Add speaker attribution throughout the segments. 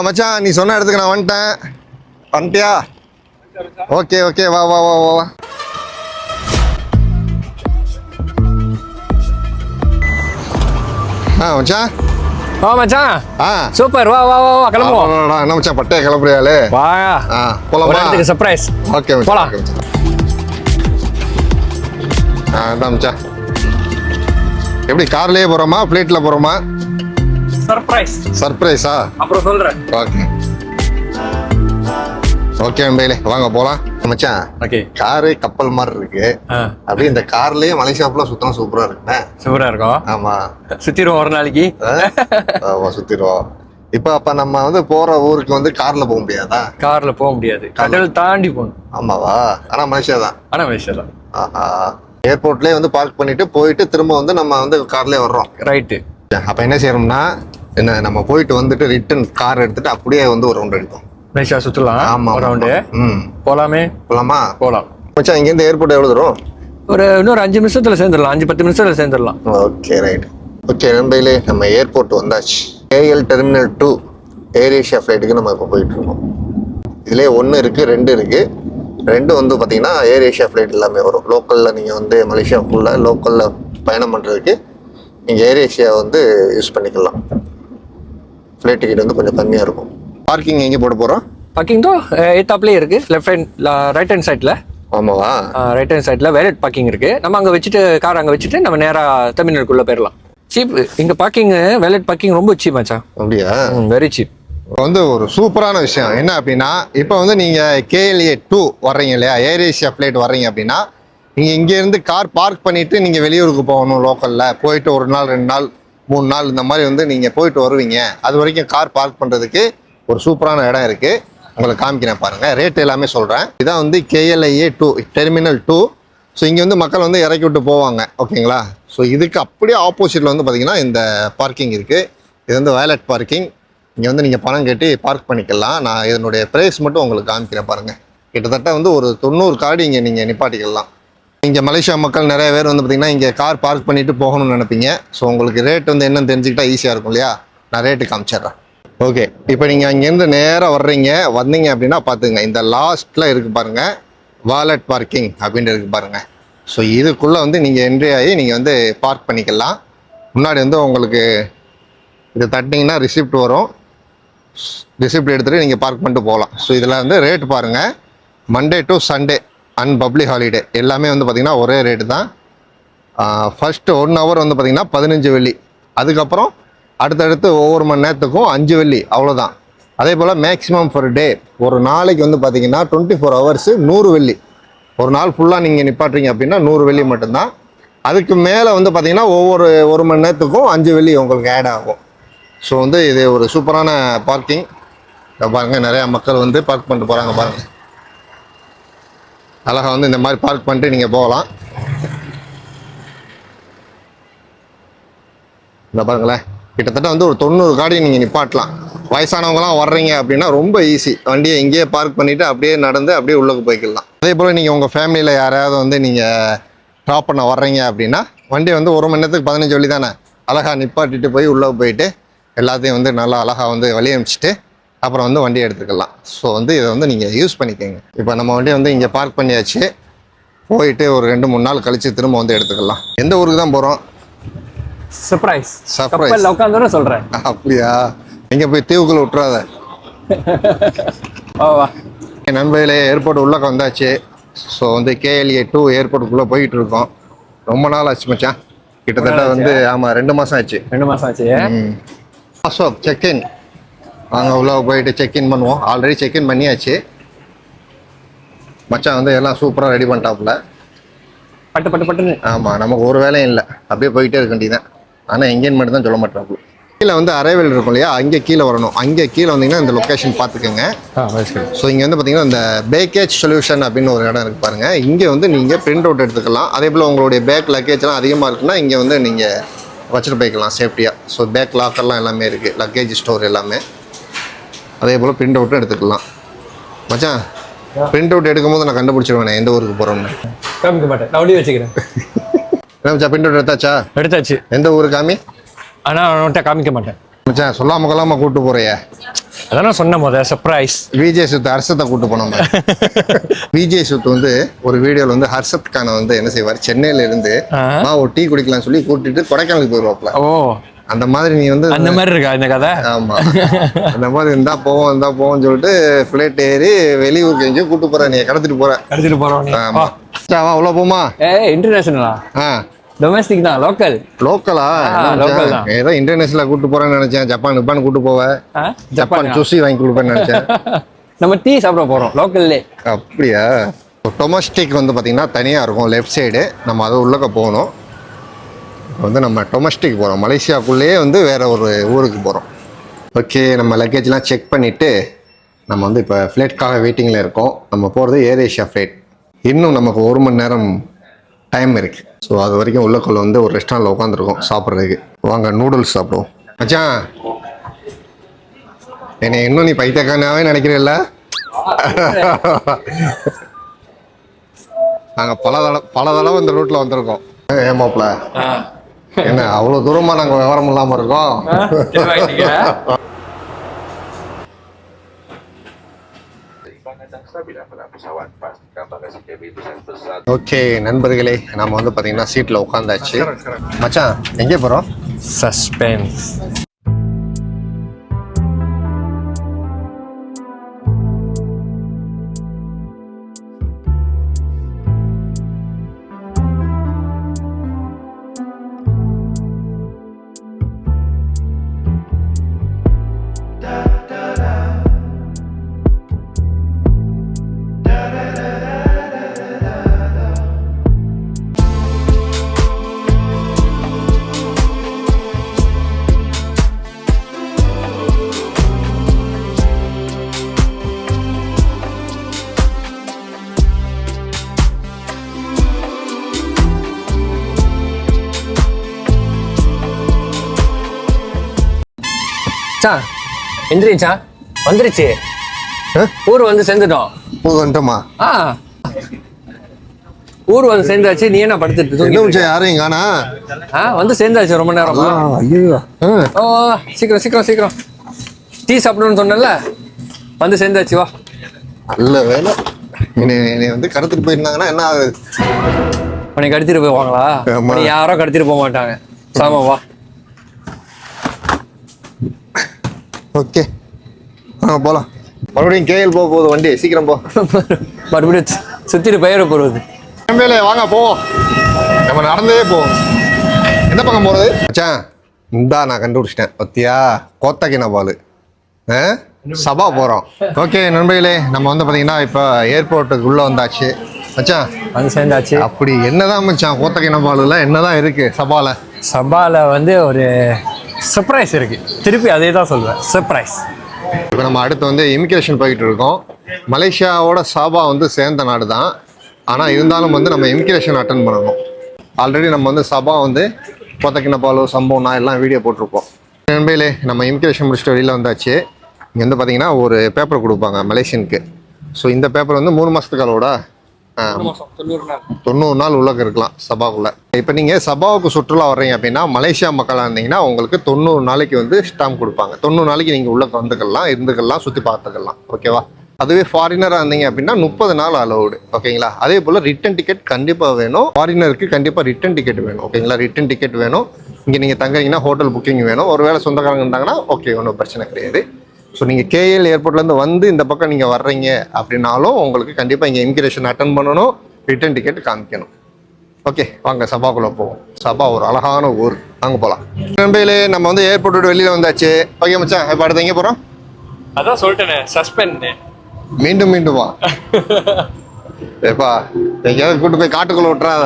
Speaker 1: மச்சான் நீ சொன்ன இடத்துக்கு நான் வந்துட்டியா? ஓகே ஓகே வா வா வா வா. மச்சான்
Speaker 2: மச்சான் சூப்பர் வா வா வா கிளம்புவோம்.
Speaker 1: என்ன மச்சான் பட்டைய கிளம்புறியாலே?
Speaker 2: வா
Speaker 1: போலாமா?
Speaker 2: சர்ப்ரைஸ்.
Speaker 1: ஓகே
Speaker 2: போலாம்.
Speaker 1: மச்சான் எப்படி கார்லயே போறோமா பிளேட்ல போறோமா? சர்ப்ரைஸா?
Speaker 2: அப்புறம் சொல்றேன்.
Speaker 1: ஓகே ஓகே நண்பர்களே வாங்க போலாம். மச்சான்
Speaker 2: ஓகே
Speaker 1: காரு கப்பல் மாதிரி இருக்கு. அப்படியே இந்த கார்லயே மலேசியா ஃபுல்லா சுத்தம் சூப்பரா இருக்குண்ணே.
Speaker 2: சூப்பரா இருக்கும்.
Speaker 1: ஆமா
Speaker 2: சுத்திடுவோம் ஒரு நாளைக்கு.
Speaker 1: ஆமா சுத்திடுவோம். இப்ப அப்ப நம்ம வந்து போற ஊருக்கு வந்து கார்ல போக முடியாதா?
Speaker 2: கார்ல போக முடியாது, கடல் தாண்டி போகணும்.
Speaker 1: ஆமாவா? ஆனா மலேசியா தான்.
Speaker 2: மலேசியா தான்.
Speaker 1: ஏர்போர்ட்லயே வந்து பார்க் பண்ணிட்டு போயிட்டு திரும்ப வந்து நம்ம வந்து கார்லயே வர்றோம்.
Speaker 2: ரைட்டு.
Speaker 1: அப்ப என்ன செய்யணும்னா என்ன நம்ம போயிட்டு வந்துட்டு ரிட்டர்ன் கார் எடுத்துட்டு அப்படியே வந்து ஒரு ரவுண்ட் அடிப்போம்.
Speaker 2: மலேசியா சுத்தலாம்.
Speaker 1: ஆமா
Speaker 2: ஒரு ரவுண்டு. போலாமே?
Speaker 1: போலாமா?
Speaker 2: போலாம்.
Speaker 1: மச்சான் இங்க இருந்து ஏர்போர்ட் எவ்வளவு தூரம்?
Speaker 2: ஒரு இன்னொரு 5 நிமிஷத்துல சேர்ந்துடலாம். 5-10 நிமிஷத்துல சேர்ந்துடலாம்.
Speaker 1: Okay right. ஓகே நண்பர்களே நம்ம ஏர்போர்ட் வந்தாச்சு. KL டெர்மினல் 2 ஏர் ஏஷியா ஃப்ளைட்டுக்கு நம்ம இப்போ போயிட்டு இருக்கோம். இதுலேயே 1 இருக்கு 2 இருக்கு. 2 வந்து பார்த்தீங்கன்னா ஏர் ஏஷியா ஃப்ளைட் எல்லாமே வரும். லோக்கலில் நீங்கள் வந்து மலேசியாவுக்குள்ள லோக்கலில் பயணம் பண்ணுறதுக்கு நீங்கள் ஏர் ஏஷியா வந்து யூஸ் பண்ணிக்கலாம். ஃப்ளைட் டிக்கெட் வந்து கொஞ்சம் கம்மியாக இருக்கும். பார்க்கிங் எங்கே போட போகிறோம்?
Speaker 2: பார்க்கிங் தான் ஏத்தாப்லேயே இருக்கு. லெஃப்ட் ஹேண்ட் ரைட் ஹேண்ட் சைடில்.
Speaker 1: ஆமாவா?
Speaker 2: ரைட் ஹேண்ட் சைடில் வேலட் பார்க்கிங் இருக்கு. நம்ம அங்கே வச்சுட்டு கார் அங்கே வச்சுட்டு நம்ம நேராக டெர்மினலுக்குள்ளே போயிடலாம். சீப். இங்கே பார்க்கிங் வேலட் பார்க்கிங் ரொம்ப சீப் மச்சான்.
Speaker 1: அப்படியா?
Speaker 2: Very cheap.
Speaker 1: வந்து ஒரு சூப்பரான விஷயம் என்ன அப்படின்னா இப்போ வந்து நீங்கள் KLA 2 வர்றீங்க இல்லையா, ஏர் ஏஷியா ஃப்ளைட் வர்றீங்க அப்படின்னா நீங்கள் இங்கேருந்து கார் பார்க் பண்ணிவிட்டு நீங்கள் வெளியூருக்கு போகணும். லோக்கலில் போயிட்டு 1 நாள் 2 நாள் 3 நாள் இந்த மாதிரி வந்து நீங்கள் போயிட்டு வருவீங்க. அது வரைக்கும் கார் பார்க் பண்ணுறதுக்கு ஒரு சூப்பரான இடம் இருக்குது. உங்களுக்கு காமிக்கிறேன் பாருங்கள். ரேட் எல்லாமே சொல்கிறேன். இதான் வந்து KLIA 2 டெர்மினல் 2. ஸோ இங்கே வந்து மக்கள் வந்து இறக்கி விட்டு போவாங்க. ஓகேங்களா? ஸோ இதுக்கு அப்படியே ஆப்போசிட்டில் வந்து பார்த்திங்கன்னா இந்த பார்க்கிங் இருக்குது. இது வந்து வேலட் பார்க்கிங். இங்கே வந்து நீங்கள் பணம் கட்டி பார்க் பண்ணிக்கலாம். நான் இதனுடைய ப்ரைஸ் மட்டும் உங்களுக்கு காமிக்கிறேன் பாருங்கள். கிட்டத்தட்ட வந்து ஒரு 90 கார்டு இங்கே நீங்கள் நிப்பாட்டிக்கலாம். இங்கே மலேசியா மக்கள் நிறைய பேர் வந்து பார்த்திங்கன்னா இங்கே கார் பார்க் பண்ணிவிட்டு போகணும்னு நினைப்பீங்க. ஸோ உங்களுக்கு ரேட் வந்து என்னன்னு தெரிஞ்சுக்கிட்டா ஈஸியாக இருக்கும் இல்லையா? நான் ரேட்டு காமிச்சிட்றேன். ஓகே இப்போ நீங்கள் அங்கேருந்து நேராக வந்தீங்க அப்படின்னா பார்த்துங்க இந்த லாஸ்ட்டில் இருக்குது பாருங்கள் வாலட் பார்க்கிங் அப்படின்ட்டு இருக்குது பாருங்கள். ஸோ இதுக்குள்ளே வந்து நீங்கள் என்ட்ரி ஆகி நீங்கள் வந்து பார்க் பண்ணிக்கலாம். முன்னாடி வந்து உங்களுக்கு இதை தட்டிங்கன்னா ரிசிப்ட் வரும். ரிசிப்ட் எடுத்துகிட்டு நீங்கள் பார்க் பண்ணிட்டு போகலாம். ஸோ இதில் வந்து ரேட் பாருங்கள். Monday to Sunday and public holiday எல்லாமே வந்து பார்த்திங்கன்னா ஒரே ரேட்டு தான். ஃபஸ்ட்டு 1 ஹவர் வந்து பார்த்திங்கன்னா 15 வெள்ளி. அதுக்கப்புறம் அடுத்தடுத்து ஒவ்வொரு மணி நேரத்துக்கும் 5 வெள்ளி அவ்வளோதான். அதே போல் மேக்ஸிமம் பர் டே ஒரு நாளைக்கு வந்து பார்த்திங்கன்னா 24 ஹவர்ஸு 100 வெள்ளி. ஒரு நாள் ஃபுல்லாக நீங்கள் நிப்பாட்டுறீங்க அப்படின்னா 100 வெள்ளி மட்டும்தான். அதுக்கு மேலே வந்து பார்த்திங்கன்னா ஒவ்வொரு 1 மணி நேரத்துக்கும் 5 வெள்ளி உங்களுக்கு ஆட் ஆகும். ஸோ வந்து இது ஒரு சூப்பரான பார்க்கிங். பாருங்கள் நிறையா மக்கள் வந்து பார்க் பண்ணிட்டு போகிறாங்க பாருங்கள். அழகாக வந்து இந்த மாதிரி பார்க் பண்ணிட்டு நீங்கள் போகலாம். இந்த பாருங்களேன் கிட்டத்தட்ட வந்து ஒரு 90 காடி நீங்கள் நிப்பாட்டலாம். வயசானவங்களாம் வர்றீங்க அப்படின்னா ரொம்ப ஈஸி. வண்டியை இங்கேயே பார்க் பண்ணிவிட்டு அப்படியே நடந்து அப்படியே உள்ளே போய்க்கலாம். அதே போல் நீங்கள் உங்கள் ஃபேமிலியில் யாராவது வந்து நீங்கள் ட்ராப் பண்ண வர்றீங்க அப்படின்னா வண்டியை வந்து 1 மணி நேரத்துக்கு 15 வெள்ளி தானே. அழகாக நிப்பாட்டிட்டு போய் உள்ளே போயிட்டு எல்லாத்தையும் வந்து நல்லா அழகாக வந்து வழி அனுப்பிச்சிட்டு அப்புறம் வந்து வண்டியை எடுத்துக்கலாம். ஸோ வந்து இதை வந்து நீங்கள் யூஸ் பண்ணிக்கோங்க. இப்போ நம்ம வண்டியை வந்து இங்கே பார்க் பண்ணியாச்சு. போயிட்டு ஒரு 2-3 நாள் கழித்து திரும்ப வந்து எடுத்துக்கலாம். எந்த ஊருக்கு தான் போகிறோம்?
Speaker 2: சர்ப்ரைஸ்.
Speaker 1: சர்ப்ரைஸ்
Speaker 2: உட்காந்து சொல்கிறேன்.
Speaker 1: அப்படியா? எங்கே போய் தீவுக்குள்ள விட்டுறாத. நண்பர்களே ஏர்போர்ட் உள்ளே வந்தாச்சு. ஸோ வந்து KLA 2 ஏர்போர்ட்டுக்குள்ளே போயிட்டு இருக்கோம். ரொம்ப நாள் ஆச்சு மச்சான். கிட்டத்தட்ட வந்து ஆமாம் 2 மாதம் ஆச்சு.
Speaker 2: 2 மாதம் ஆச்சு.
Speaker 1: அசோக் செக்இன் வாங்க உள்ளே போயிட்டு செக்இன் பண்ணுவோம். ஆல்ரெடி செக்இன் பண்ணியாச்சு. மச்சான் வந்து எல்லாம் சூப்பராக ரெடி பண்ணிட்டாப்புல.
Speaker 2: பட்டுன்னு.
Speaker 1: ஆமாம் நமக்கு ஒரு வேலையும் இல்லை. அப்படியே போயிட்டே இருக்க வேண்டியதான். ஆனால் எங்கேன்னு மட்டும் தான் சொல்ல மாட்டாப்புல. கீழே வந்து அரைவல் இருக்கும் இல்லையா, அங்கே கீழே வரணும். அங்கே கீழே வந்தீங்கன்னா இந்த லொக்கேஷன் பார்த்துக்கோங்க. ஸோ இங்கே வந்து பார்த்தீங்கன்னா இந்த பேக்கேஜ் சொல்யூஷன் அப்படின்னு ஒரு இடம் இருக்குது பாருங்கள். இங்கே வந்து நீங்கள் பிரிண்ட் அவுட் எடுத்துக்கலாம். அதே போல் உங்களுடைய பேக் லக்கேஜ்லாம் அதிகமாக இருக்குன்னா இங்கே வந்து நீங்கள் வச்சுட்டு போய்க்கலாம் சேஃப்டியாக. ஸோ பேக் லாக்கர்லாம் எல்லாமே இருக்குது, லக்கேஜ் ஸ்டோர் எல்லாமே. அதே போல் பிரிண்ட் அவுட்டும் எடுத்துக்கலாம். மச்சான் பிரிண்ட் அவுட் எடுக்கும்போது நான் கண்டுபிடிச்சிருவேன் எந்த ஊருக்கு போகிறோம்னு.
Speaker 2: காமிக்க மாட்டேன், நான் அப்படியே வச்சுக்கிறேன்.
Speaker 1: என்ன மச்சான் பிரிண்ட் அவுட் எடுத்தாச்சு? எந்த ஊரு காமி?
Speaker 2: ஆனால் அவன்கிட்ட காமிக்க மாட்டேன்
Speaker 1: மச்சான். சொல்லாமல் கொள்ளாமல் கூப்பிட்டு போறியே.
Speaker 2: அதான் சொன்ன சர்ப்ரைஸ்.
Speaker 1: விஜய் சுத்து ஹர்ஷத்தை கூட்டு போனோம். விஜய் சுத்து வந்து ஒரு வீடியோல வந்து ஹர்ஷத் கானை வந்து என்ன செய்வார், சென்னையில இருந்து ஒரு டீ குடிக்கலாம்னு சொல்லி கூட்டிட்டு கொடைக்கானலுக்கு போயிருவாப்ல.
Speaker 2: ஓ,
Speaker 1: அந்த மாதிரி நீ வந்து
Speaker 2: அந்த மாதிரி இருக்கா இந்த கதை?
Speaker 1: ஆமா, அந்த மாதிரி இருந்தா போவோம்னு சொல்லிட்டு ஃபிளைட் ஏறி வெளியூருக்கு எங்கேயும் கூட்டு போற, நீ கடத்திட்டு போறோம். ஆமா, உள்ள போமா?
Speaker 2: இன்டர்நேஷனலா? டொமஸ்டிக் தான். லோக்கலா? லோக்கல் தான்.
Speaker 1: ஏதோ இன்டர்நேஷனலா கூட்டு போறேன்னு நினைச்சேன். ஜப்பான் கூட்டு போவேன். ஜப்பான் சுஷி வாங்கி கொடுப்பேன்னு நினைச்சேன்.
Speaker 2: நம்ம டீ சாப்பிட போறோம் லோக்கல்லே.
Speaker 1: அப்படியா? டொமஸ்டிக் வந்து பாத்தீங்கன்னா தனியா இருக்கும் லெஃப்ட் சைடு. நம்ம அது உள்ளக்க போகணும். வந்து நம்ம டொமஸ்டிக் போறோம். மலேசியாக்குள்ளேயே வந்து வேற ஒரு ஊருக்கு போறோம். ஓகே, நம்ம லக்கேஜ்லாம் செக் பண்ணிட்டு நம்ம வந்து இப்போ ஃப்ளைட்காக வெயிட்டிங்கில் இருக்கோம். நம்ம போகிறது ஏர் ஏஷியா ஃப்ளைட். இன்னும் நமக்கு 1 மணி நேரம் டைம் இருக்குது. ஸோ அது வரைக்கும் உள்ளக்குள்ள வந்து ஒரு ரெஸ்டாரண்ட்டில் உட்காந்துருக்கோம் சாப்பிட்றதுக்கு. வாங்க நூடுல்ஸ் சாப்பிடுவோம். மச்சான், என்னை இன்னும் நீ பைத்தியக்காரனாவே நினைக்கிறீல்ல? நாங்கள் பல தடவை இந்த ரூட்டில் வந்திருக்கோம். ஏமாப்ல, என்ன அவ்வளோ தூரமாக நாங்கள் விவரம் இல்லாமல் இருக்கோம்? ஓகே நண்பர்களே, நம்ம வந்து பாத்தீங்கன்னா சீட்ல உட்காந்தாச்சு. மச்சான், எங்கே போறோம்?
Speaker 2: சஸ்பென்ஸ். எந்திரிச்சா வந்துருச்சு. ஊர் வந்து சேர்ந்துட்டோம்.
Speaker 1: வந்துட்டோமா?
Speaker 2: ஊர் வந்து சேர்ந்தாச்சு. நீ என்ன படுத்துட்டு
Speaker 1: யாரையும் காணா?
Speaker 2: வந்து சேர்ந்தாச்சு ரொம்ப நேரமா.
Speaker 1: ஐயோ,
Speaker 2: ஓ, சீக்கிரம் டீ சாப்பிடணும்னு சொன்னல, வந்து சேர்ந்தாச்சு. வா.
Speaker 1: நல்ல வேலை. என்னை வந்து கடத்திட்டு போயிருந்தாங்கன்னா என்ன ஆகுது?
Speaker 2: உன்னை கடத்திட்டு போவாங்களா? யாரோ கடத்திட்டு போக மாட்டாங்க. சாமா வா.
Speaker 1: ஓகே, போலாம். மறுபடியும் கேஎல் போக போகுது வண்டி. சீக்கிரம் போ.
Speaker 2: மறுபடியும் சுத்திட்டு பெயர போறது.
Speaker 1: வாங்க போவோம். நம்ம நடந்தே போவோம். எந்த பக்கம் போறது? மச்சான், இந்தா நான் கண்டுபிடிச்சிட்டேன். பத்தியா, கோத்தகினபாலு சபா போறோம். ஓகே நண்பர்களே, நம்ம வந்து பாத்தீங்கன்னா இப்போ ஏர்போர்ட்டுக்கு உள்ள வந்தாச்சு. மச்சான்
Speaker 2: வந்து சேர்ந்தாச்சு.
Speaker 1: அப்படி என்னதான் மச்சான் கோத்தகினபாலுல என்னதான் இருக்கு? சபால
Speaker 2: வந்து ஒரு சர்ப்ரைஸ் இருக்கு. திருப்பி அதே தான் சொல்லுவேன், சர்ப்ரைஸ்.
Speaker 1: இப்போ நம்ம அடுத்து வந்து இமிகிரேஷன் போயிட்டு இருக்கோம். மலேசியாவோட சாபா வந்து சேர்ந்த நாடு தான். ஆனால் இருந்தாலும் வந்து நம்ம இமிகிரேஷன் அட்டன் பண்ணணும். ஆல்ரெடி நம்ம வந்து சபா வந்து கோத்தகினபாலு சம்பவம் நான் எல்லாம் வீடியோ போட்டிருப்போம். நண்பர்களே, நம்ம இமிகிரேஷன் முடிச்சுட்டு வெளியில் வந்தாச்சு. இங்கே வந்து பார்த்தீங்கன்னா ஒரு பேப்பர் கொடுப்பாங்க மலேசியனுக்கு. ஸோ இந்த பேப்பர் வந்து 3 மாதத்துக்கு அளவோட 90 நாள் உள்ளக்க இருக்கலாம் சபாவுக்குள்ள. இப்போ நீங்கள் சபாவுக்கு சுற்றுலா வர்றீங்க அப்படின்னா மலேசியா மக்களாக இருந்தீங்கன்னா உங்களுக்கு 90 நாளைக்கு வந்து ஸ்டாம்ப் கொடுப்பாங்க. 90 நாளைக்கு நீங்கள் உள்ளக்க வந்துக்கலாம், இருந்துக்கலாம், சுற்றி பார்த்துக்கலாம். ஓகேவா? அதுவே ஃபாரினராக இருந்தீங்க அப்படின்னா 30 நாள் அலவுடு. ஓகேங்களா? அதே போல் ரிட்டன் டிக்கெட் கண்டிப்பாக வேணும். ஃபாரினருக்கு கண்டிப்பாக ரிட்டன் டிக்கெட் வேணும். ஓகேங்களா? ரிட்டன் டிக்கெட் வேணும். இங்கே நீங்கள் தங்குறீங்கன்னா ஹோட்டல் புக்கிங் வேணும். ஒரு வேளை சொந்தக்காரங்க இருந்தாங்கன்னா ஓகே, ஒன்றும் பிரச்சனை கிடையாது. ஸோ நீங்கள் கேஎல் ஏர்போர்ட்லேருந்து வந்து இந்த பக்கம் நீங்கள் வர்றீங்க அப்படின்னாலும் உங்களுக்கு கண்டிப்பாக இங்கே இமிகிரேஷன் அட்டன் பண்ணணும், ரிட்டன் டிக்கெட் காமிக்கணும். ஓகே, வாங்க சபாக்குள்ளே போவோம். சபா ஒரு அழகான ஊர், அங்கே போகலாம். நண்பர்களே, நம்ம வந்து ஏர்போர்ட் விட்டு வெளியில் வந்தாச்சு. ஓகே மச்சான், இப்போ அடுத்து எங்கே போகிறோம்?
Speaker 2: அதான் சொல்லிட்டேனே, சஸ்பெண்ட்.
Speaker 1: மீண்டும் வா. ஏப்பா, எங்கேயாவது கூட்டு போய் காட்டுக்குள்ளே விட்டுறாத.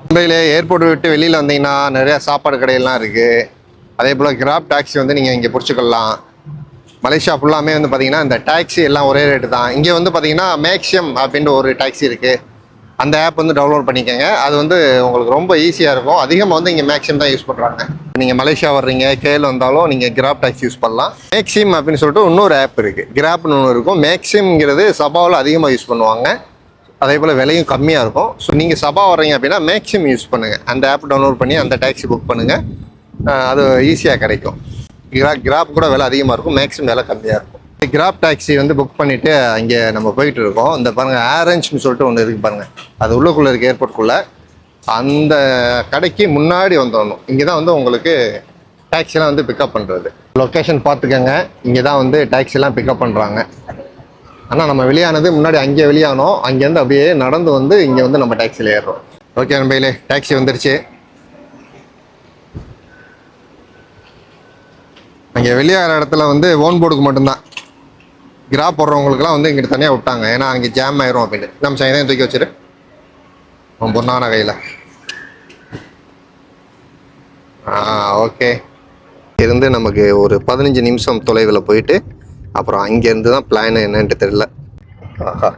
Speaker 1: நண்பர்களே, ஏர்போர்ட் விட்டு வெளியில் வந்தீங்கன்னா நிறையா சாப்பாடு கடையெல்லாம் இருக்குது. அதே போல் கிராப் டாக்ஸி வந்து நீங்கள் இங்கே பிடிச்சிக்கலாம். மலேசியா ஃபுல்லாமே வந்து பார்த்தீங்கன்னா இந்த டாக்ஸி எல்லாம் ஒரே ரேட்டு தான். இங்கே வந்து பார்த்தீங்கன்னா மேக்ஸியம் அப்படின்ற ஒரு டாக்ஸி இருக்குது. அந்த ஆப் வந்து டவுன்லோட் பண்ணிக்கோங்க. அது வந்து உங்களுக்கு ரொம்ப ஈஸியாக இருக்கும். அதிகமாக வந்து இங்கே மேக்ஸியம் தான் யூஸ் பண்ணுறாங்க. நீங்கள் மலேசியா வர்றீங்க, கேஎல் வந்தாலும் நீங்கள் கிராப் டாக்ஸி யூஸ் பண்ணலாம். மேக்ஸிம் அப்படின்னு சொல்லிட்டு இன்னொரு ஆப் இருக்குது, கிராப்னு ஒன்று இருக்கும். மேக்ஸிம்ங்கிறது சபாவில் அதிகமாக யூஸ் பண்ணுவாங்க. அதே போல் விலையும் கம்மியாக இருக்கும். ஸோ நீங்கள் சபா வர்றீங்க அப்படின்னா மேக்ஸிம் யூஸ் பண்ணுங்கள். அந்த ஆப் டவுன்லோட் பண்ணி அந்த டாக்ஸி புக் பண்ணுங்கள். அது ஈஸியாக கிடைக்கும். கிராப் கூட விலை அதிகமாக இருக்கும், மேக்ஸிமம் விலை கம்மியாக இருக்கும். கிராப் டாக்ஸி வந்து புக் பண்ணிவிட்டு அங்கே நம்ம போயிட்டு இருக்கோம். இந்த பாருங்கள் ஆரஞ்சுன்னு சொல்லிட்டு ஒன்று இருக்குது பாருங்கள், அது உள்ளுக்குள்ளே இருக்குது ஏர்போர்ட்குள்ளே. அந்த கடைக்கு முன்னாடி வந்துடணும். இங்கே தான் வந்து உங்களுக்கு டாக்ஸிலாம் வந்து பிக்கப் பண்ணுறது. லொக்கேஷன் பார்த்துக்கங்க, இங்கே தான் வந்து டாக்ஸிலாம் பிக்கப் பண்ணுறாங்க. ஆனால் நம்ம வெளியானது முன்னாடி அங்கே வெளியானோம், அங்கேருந்து அப்படியே நடந்து வந்து இங்கே வந்து நம்ம டாக்ஸியில் ஏறுறோம். ஓகே நண்பர்களே, டாக்ஸி வந்துருச்சு. அங்கே வெளியாகிற இடத்துல வந்து ஓன் போர்டுக்கு மட்டும்தான், கிராப் போடுறவங்களுக்குலாம் வந்து இங்கிட்ட தனியாக விட்டாங்க. ஏன்னா அங்கே ஜாம் ஆயிரும் அப்படின்னு. நம்ம சைனையும் தூக்கி வச்சுரு பொண்ணான கையில். ஓகே. இருந்து நமக்கு ஒரு 15 நிமிஷம் தொலைவில் போயிட்டு அப்புறம் அங்கேருந்து தான் பிளான் என்னன்ட்டு தெரியல. ஆஹா,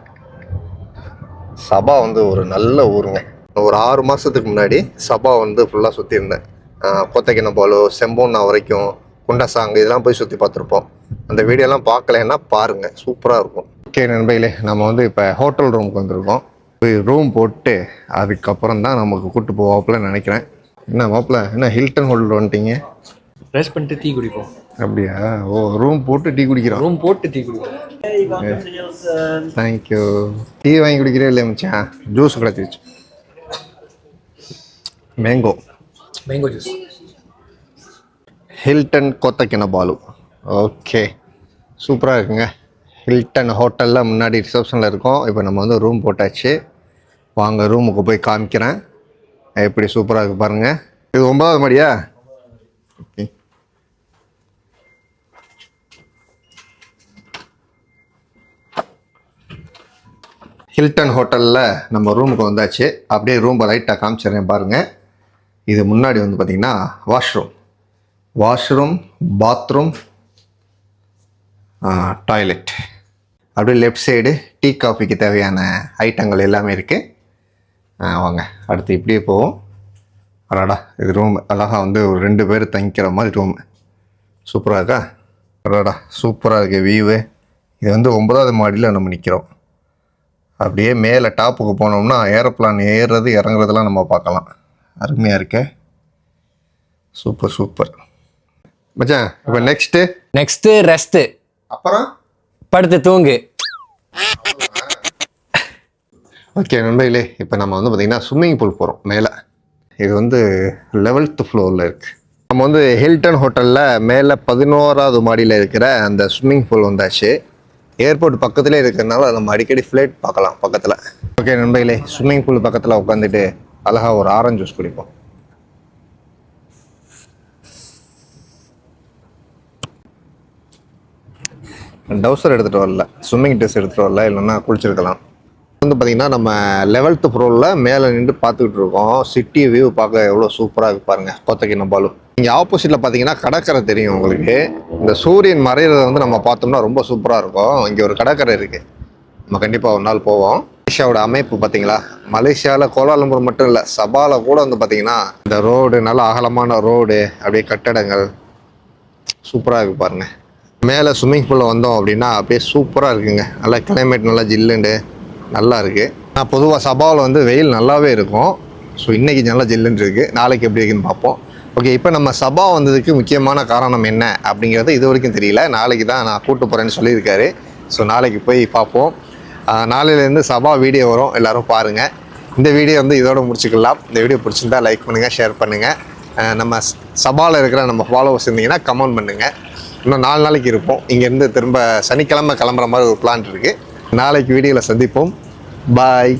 Speaker 1: சபா வந்து ஒரு நல்ல ஊருங்க. ஒரு 6 மாதத்துக்கு முன்னாடி சபா வந்து ஃபுல்லாக சுற்றியிருந்தேன். கொத்தக்கினபாலு, செம்போன்னா வரைக்கும், குண்டசாங் இதெல்லாம் போய் சுற்றி பார்த்துருப்போம். அந்த வீடியோலாம் பார்க்கலன்னா பாருங்கள், சூப்பராக இருக்கும். ஓகே நண்பர்களே, நம்ம வந்து இப்போ ஹோட்டல் ரூமுக்கு வந்திருக்கோம். போய் ரூம் போட்டு அதுக்கப்புறம் தான் நமக்கு கூப்பிட்டு போவாப்புல நினைக்கிறேன். என்ன மாப்பிள்ள, என்ன ஹில்டன் ஹோட்டல் வந்துட்டீங்க?
Speaker 2: ரெஸ்ட் பண்ணிட்டு டீ குடிப்போம்.
Speaker 1: அப்படியா? ஓ, ரூம் போட்டு டீ குடிக்கிறோம்.
Speaker 2: ரூம் போட்டு டீ குடிப்போம்.
Speaker 1: தேங்க்யூ. டீ வாங்கி குடிக்கிறே இல்லையா மச்சான்? ஜூஸ் கிடச்சிருச்சு, மேங்கோ
Speaker 2: ஜூஸ்.
Speaker 1: ஹில்டன் கொத்தக்கினபாலு. ஓகே, சூப்பராக இருக்குங்க. ஹில்டன் ஹோட்டலில் முன்னாடி ரிசப்ஷனில் இருக்கோம். இப்போ நம்ம வந்து ரூம் போட்டாச்சு. வாங்க ரூமுக்கு போய் காமிக்கிறேன். எப்படி சூப்பராக இருக்குது பாருங்கள். இது 9வது மாடியா? ஓகே. ஹில்டன் ஹோட்டலில் நம்ம ரூமுக்கு வந்தாச்சு. அப்படியே ரூமை லைட்டாக காமிச்சிடுறேன் பாருங்கள். இது முன்னாடி வந்து பார்த்திங்கன்னா வாஷ்ரூம், பாத்ரூம், டாய்லெட். அப்படியே லெஃப்ட் சைடு டீ காஃபிக்கு தேவையான ஐட்டங்கள் எல்லாமே இருக்குது. வாங்க அடுத்து இப்படியே போவோம். அடாடா, இது ரூம் அழகாக வந்து ஒரு 2 பேர் தங்கிக்கிற மாதிரி ரூமு. சூப்பராக இருக்கா? அடாடா, சூப்பராக இருக்குது வியூவு. இது வந்து 9வது மாடியில் நம்ம நிற்கிறோம். அப்படியே மேலே டாப்புக்கு போனோம்னா ஏரோப்ளான் ஏறுறது இறங்குறதெல்லாம் நம்ம பார்க்கலாம். அருமையாக இருக்கே, சூப்பர் சூப்பர் மச்சான். இப்போ நெக்ஸ்ட்டு
Speaker 2: ரெஸ்ட்டு,
Speaker 1: அப்புறம்
Speaker 2: படுத்து தூங்கு.
Speaker 1: ஓகே நண்பர்களே, இப்போ நம்ம வந்து பார்த்திங்கன்னா ஸ்விம்மிங் பூல் போகிறோம் மேலே. இது வந்து 11th ஃப்ளோரில் இருக்குது. நம்ம வந்து ஹில்டன் ஹோட்டலில் மேலே 11வது மாடியில் இருக்கிற அந்த ஸ்விம்மிங் பூல் வந்தாச்சு. ஏர்போர்ட் பக்கத்துலேயே இருக்கிறதுனால நம்ம அடிக்கடி ஃப்ளைட் பார்க்கலாம் பக்கத்தில். ஓகே நண்பர்களே, ஸ்விம்மிங் பூல் பக்கத்தில் உட்காந்துட்டு அழகாக ஒரு ஆரஞ்சு ஜூஸ் குடிப்போம். டவுசர் எடுத்துகிட்டு வரல, ஸ்விம்மிங் ட்ரெஸ் எடுத்துகிட்டு வரல, இல்லைன்னா குளிச்சிருக்கலாம். வந்து பார்த்திங்கன்னா நம்ம 11th ஃப்ளோரில் மேலே நின்று பார்த்துக்கிட்டு இருக்கோம். சிட்டி வியூ பார்க்க எவ்வளோ சூப்பராக இருக்கு பாருங்கள், கொத்தக்கினபாலு. இங்கே ஆப்போசிட்டில் பார்த்தீங்கன்னா கடற்கரை தெரியும் உங்களுக்கு. இந்த சூரியன் மறைகிறத வந்து நம்ம பார்த்தோம்னா ரொம்ப சூப்பராக இருக்கும். இங்கே ஒரு கடற்கரை இருக்குது, நம்ம கண்டிப்பாக ஒரு நாள் போவோம். மலேசியாவோட அமைப்பு பார்த்தீங்களா? மலேசியாவில் கோலாலம்பூர் மட்டும் இல்லை, சபாவில் கூட வந்து பார்த்திங்கன்னா இந்த ரோடு நல்ல அகலமான ரோடு, அப்படியே கட்டடங்கள் சூப்பராக இருக்குது பாருங்கள். மேலே ஸ்விம்மிங் பூலில் வந்தோம் அப்படின்னா அப்படியே சூப்பராக இருக்குங்க. நல்லா கிளைமேட் நல்லா ஜில்லுண்டு நல்லா இருக்குது. நான் பொதுவாக சபாவில் வந்து வெயில் நல்லாவே இருக்கும். ஸோ இன்றைக்கி நல்லா ஜில்லுன்னு இருக்குது, நாளைக்கு எப்படி இருக்குன்னு பார்ப்போம். ஓகே, இப்போ நம்ம சபா வந்ததுக்கு முக்கியமான காரணம் என்ன அப்படிங்கிறது இது வரைக்கும் தெரியல. நாளைக்கு தான் நான் கூப்பிட்டு போகிறேன்னு சொல்லியிருக்காரு. ஸோ நாளைக்கு போய் பார்ப்போம். நாளையிலேருந்து சபா வீடியோ வரும், எல்லோரும் பாருங்கள். இந்த வீடியோ வந்து இதோட முடிச்சுக்கலாம். இந்த வீடியோ பிடிச்சிருந்தா லைக் பண்ணுங்கள், ஷேர் பண்ணுங்கள். நம்ம சபாவில் இருக்கிற நம்ம ஃபாலோவர்ஸ் இருந்தீங்கன்னா கமெண்ட் பண்ணுங்கள். இன்னும் 4 நாளைக்கு இருப்போம். இங்கேருந்து திரும்ப சனிக்கிழமை கிளம்புற மாதிரி ஒரு பிளான் இருக்குது. நாளைக்கு வீடியோவில் சந்திப்போம். பாய்.